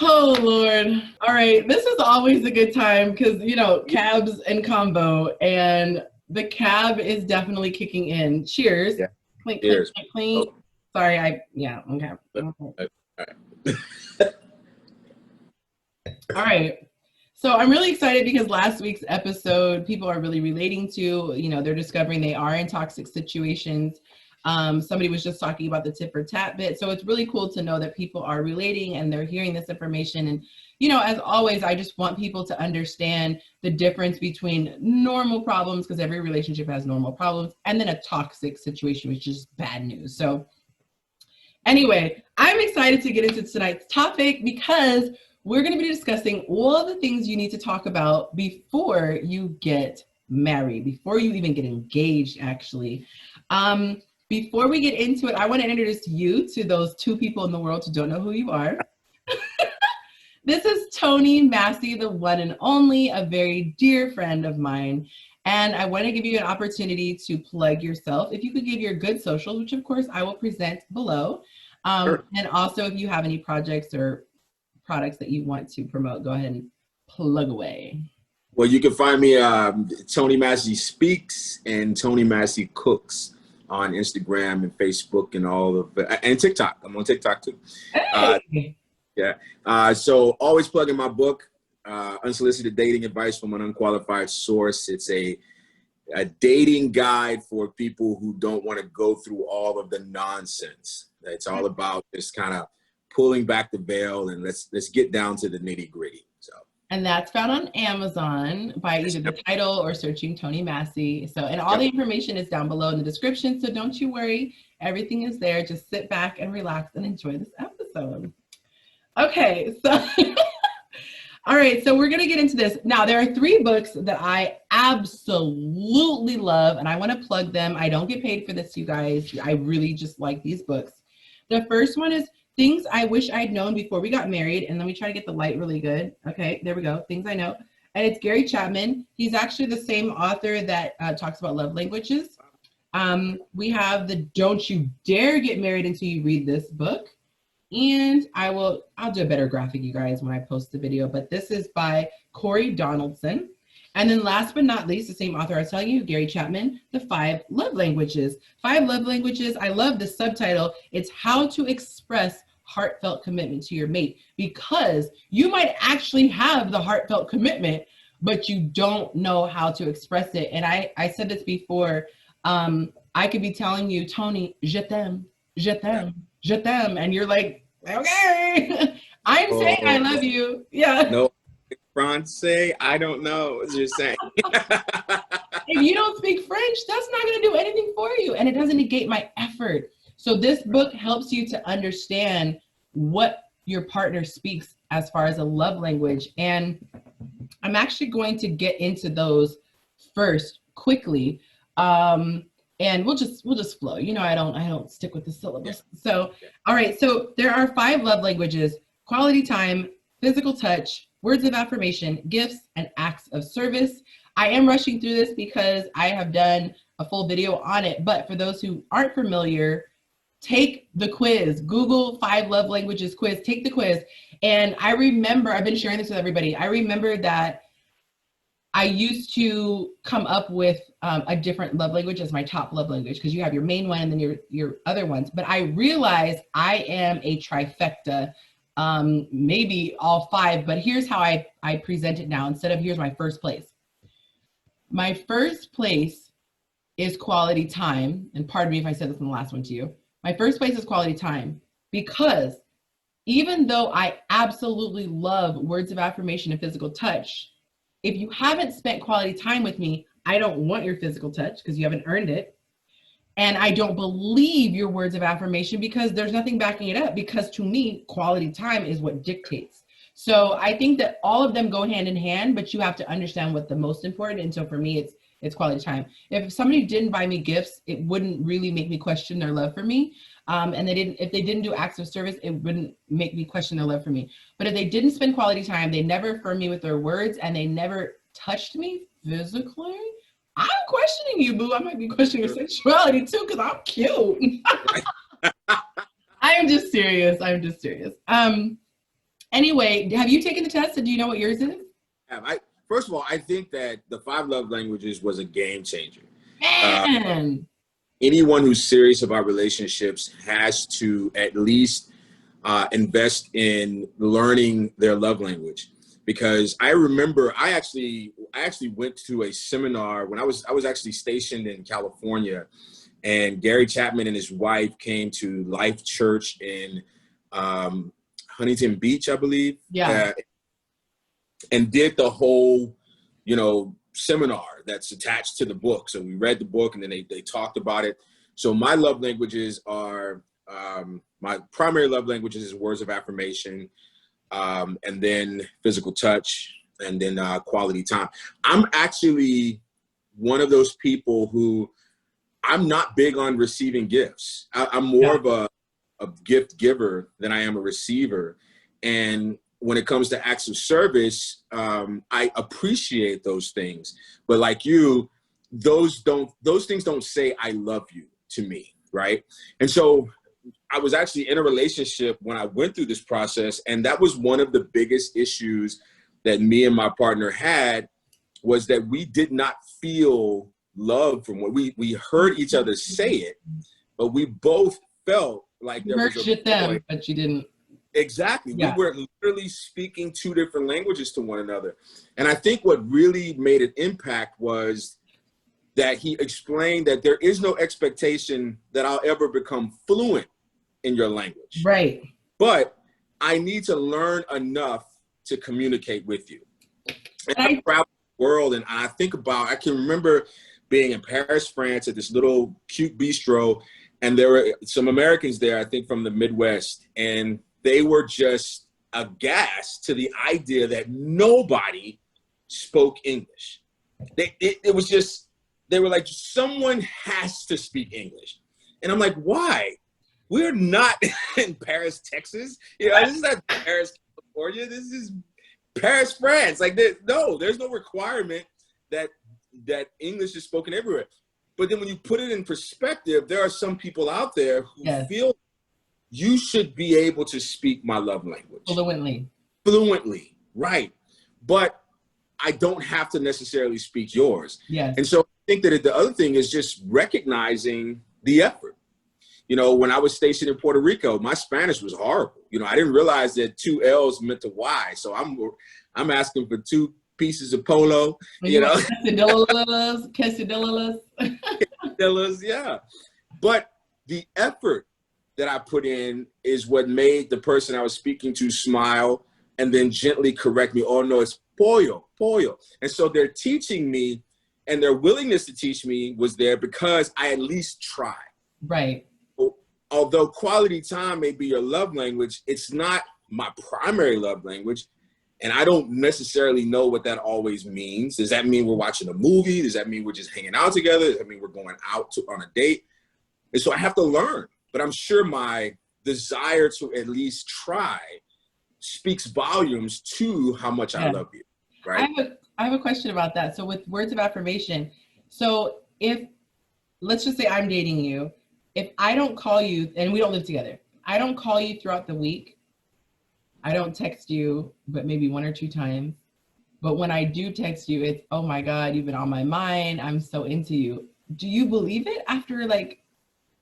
Oh, Lord. All right. This is always a good time because, you know, cabs and Convo, and the cab is definitely kicking in. Cheers. Yeah. Clink, Cheers. clink, clink, clink. Sorry. Okay. All right. So I'm really excited because last week's episode, people are really relating to, you know, they're discovering they are in toxic situations. Somebody was just talking about the tit for tat bit. So it's really cool to know that people are relating and they're hearing this information. And, you know, as always, I just want people to understand the difference between normal problems, because every relationship has normal problems, and then a toxic situation, which is bad news. So anyway, I'm excited to get into tonight's topic because we're going to be discussing all the things you need to talk about before you get married, before you even get engaged, actually. Before we get into it, I want to introduce you to those two people in the world who don't know who you are. This is Tony Massey, the one and only, a very dear friend of mine. And I want to give you an opportunity to plug yourself. If you could give your good socials, which of course I will present below. Sure. And also if you have any projects or products that you want to promote, go ahead and plug away. Well, you can find me Tony Massey Speaks and Tony Massey Cooks on Instagram and Facebook and all of and TikTok. I'm on TikTok too. Hey. So always plugging my book, Unsolicited Dating Advice from an Unqualified Source. It's a dating guide for people who don't want to go through all of the nonsense. It's all about just kind of pulling back the veil and let's get down to the nitty gritty. So. And that's found on Amazon by either the title or searching Tony Massey. So, and all the information is down below in the description. So don't you worry, everything is there. Just sit back and relax and enjoy this episode. Okay, so, all right, so we're gonna get into this. Now, there are 3 books that I absolutely love, and I wanna plug them. I don't get paid for this, you guys. I really just like these books. The first one is Things I Wish I'd Known Before We Got Married. And let me try to get the light really good. Okay, there we go. Things I Know. And it's Gary Chapman. He's actually the same author that talks about love languages. We have the Don't You Dare Get Married Until You Read This book. And I'll do a better graphic, you guys, when I post the video. But this is by Corey Donaldson. And then last but not least, the same author I was telling you, Gary Chapman, The 5 Love Languages. 5 Love Languages. I love the subtitle. It's How to Express Heartfelt Commitment to Your Mate, because you might actually have the heartfelt commitment, but you don't know how to express it. And I said this before, I could be telling you, Tony, je t'aime, je t'aime, je t'aime. And you're like, okay, I'm saying I love you. Yeah. No. Francais, I don't know what you're saying. If you don't speak French, that's not going to do anything for you. And it doesn't negate my effort. So this book helps you to understand what your partner speaks as far as a love language. And I'm actually going to get into those first quickly. And we'll just flow. You know, I don't stick with the syllabus. So, all right. So there are 5 love languages: quality time, physical touch, words of affirmation, gifts, and acts of service. I am rushing through this because I have done a full video on it, but for those who aren't familiar, take the quiz. Google 5 love languages quiz, take the quiz. And I remember, I've been sharing this with everybody, I remember that I used to come up with a different love language as my top love language, because you have your main one and then your other ones. But I realized I am a trifecta. Maybe all 5, but here's how I present it now. Instead of here's my first place. My first place is quality time. And pardon me if I said this in the last one to you. My first place is quality time, because even though I absolutely love words of affirmation and physical touch, if you haven't spent quality time with me, I don't want your physical touch because you haven't earned it. And I don't believe your words of affirmation because there's nothing backing it up, because to me, quality time is what dictates. So I think that all of them go hand in hand, but you have to understand what the most important. And so for me, it's quality time. If somebody didn't buy me gifts, it wouldn't really make me question their love for me. And if they didn't do acts of service, it wouldn't make me question their love for me. But if they didn't spend quality time, they never affirmed me with their words, and they never touched me physically, I'm questioning you, boo. I might be questioning your sexuality too, because I'm cute. I I'm just serious. I'm just serious. Anyway, have you taken the test? And do you know what yours is? First of all, I think that the 5 love languages was a game changer. Man. Anyone who's serious about relationships has to at least invest in learning their love language. Because I remember I actually went to a seminar when I was actually stationed in California, and Gary Chapman and his wife came to Life Church in Huntington Beach, I believe. Yeah. And did the whole, seminar that's attached to the book. So we read the book and then they talked about it. So my love languages are, my primary love languages is words of affirmation, and then physical touch, and then quality time. I'm actually one of those people who I'm not big on receiving gifts. I'm more of a gift giver than I am a receiver. And when it comes to acts of service, I appreciate those things. But like you, those things don't say I love you to me, right? And so I was actually in a relationship when I went through this process, and that was one of the biggest issues that me and my partner had, was that we did not feel love from what we heard each other say it, but we both felt like there was a void. But you didn't. Exactly. Yeah. We were literally speaking 2 different languages to one another. And I think what really made an impact was that he explained that there is no expectation that I'll ever become fluent in your language. Right. But I need to learn enough to communicate with you. And I travel the world, and I can remember being in Paris, France, at this little cute bistro, and there were some Americans there, I think from the Midwest, and they were just aghast to the idea that nobody spoke English. It was just, they were like, someone has to speak English. And I'm like, why? We're not in Paris, Texas. This is not Paris, California. This is Paris, France. Like, there's no requirement that English is spoken everywhere. But then when you put it in perspective, there are some people out there who feel you should be able to speak my love language. Fluently, right. But I don't have to necessarily speak yours. Yes. And so I think that the other thing is just recognizing the effort. When I was stationed in Puerto Rico, my Spanish was horrible. I didn't realize that 2 L's meant a Y. So I'm asking for 2 pieces of polo, Quesadillas. Quesadillas, yeah. But the effort that I put in is what made the person I was speaking to smile and then gently correct me. Oh no, it's pollo. And so they're teaching me, and their willingness to teach me was there because I at least tried. Right. Although quality time may be your love language, it's not my primary love language. And I don't necessarily know what that always means. Does that mean we're watching a movie? Does that mean we're just hanging out together? Does that mean we're going out on a date? And so I have to learn. But I'm sure my desire to at least try speaks volumes to how much I love you, right? I have a question about that. So with words of affirmation, so let's just say I'm dating you. If I don't call you, and we don't live together, I don't call you throughout the week. I don't text you, but maybe 1 or 2 times. But when I do text you, it's, oh my God, you've been on my mind. I'm so into you. Do you believe it after like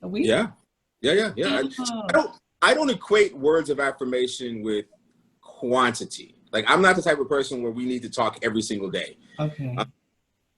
a week? Yeah. Oh. I don't equate words of affirmation with quantity. Like, I'm not the type of person where we need to talk every single day. Okay.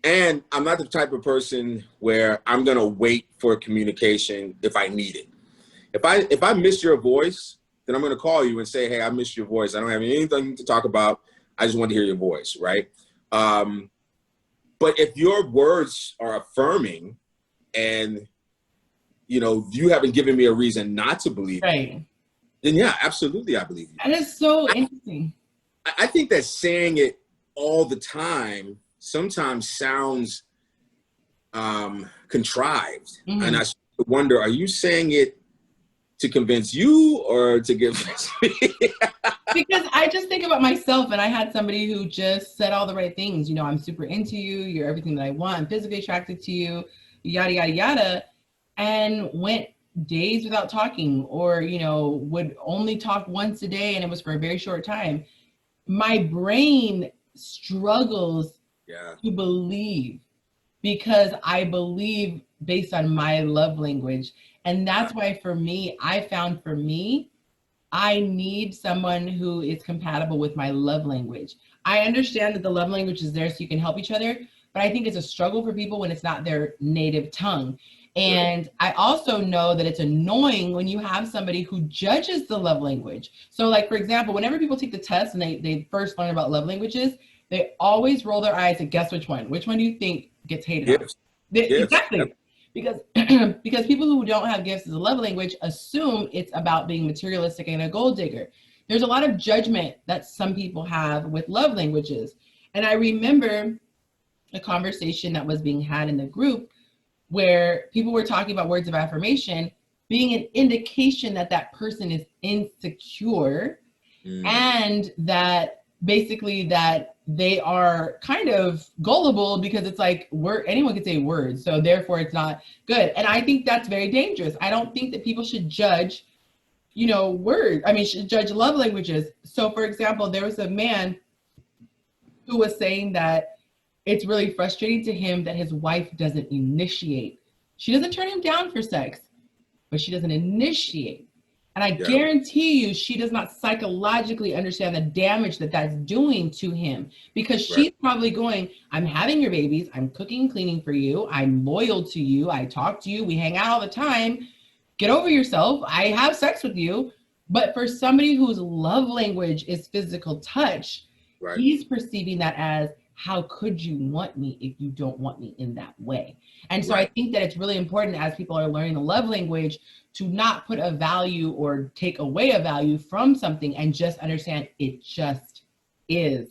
And I'm not the type of person where I'm going to wait for communication if I need it. If I miss your voice, then I'm going to call you and say, hey, I missed your voice. I don't have anything to talk about. I just want to hear your voice, right? But if your words are affirming and, you haven't given me a reason not to believe it, then yeah, absolutely, I believe you. And it's so interesting. I think that saying it all the time sometimes sounds contrived. Mm-hmm. And I wonder, are you saying it to convince you or to convince me? Because I just think about myself, and I had somebody who just said all the right things. I'm super into you. You're everything that I want. I'm physically attracted to you, yada, yada, yada. And went days without talking, or, you know, would only talk once a day and it was for a very short time, my brain struggles to believe, because I believe based on my love language. And that's why for me, I found for me, I need someone who is compatible with my love language. I understand that the love language is there so you can help each other, but I think it's a struggle for people when it's not their native tongue. And I also know that it's annoying when you have somebody who judges the love language. So like, for example, whenever people take the test and they first learn about love languages, they always roll their eyes and guess which one? Which one do you think gets hated on? Exactly. Yep. Because because people who don't have gifts as a love language assume it's about being materialistic and a gold digger. There's a lot of judgment that some people have with love languages. And I remember a conversation that was being had in the group where people were talking about words of affirmation being an indication that that person is insecure, and that basically that they are kind of gullible, because it's like anyone can say words, so therefore it's not good. And I think that's very dangerous. I don't think that people should judge, you know, words. I mean, should judge love languages. So for example, there was a man who was saying that it's really frustrating to him that his wife doesn't initiate. She doesn't turn him down for sex, but she doesn't initiate. And I guarantee you, she does not psychologically understand the damage that that's doing to him, because she's probably going, I'm having your babies, I'm cooking and cleaning for you, I'm loyal to you, I talk to you, we hang out all the time, get over yourself, I have sex with you. But for somebody whose love language is physical touch, he's perceiving that as, how could you want me if you don't want me in that way? And so I think that it's really important, as people are learning the love language, to not put a value or take away a value from something and just understand it just is.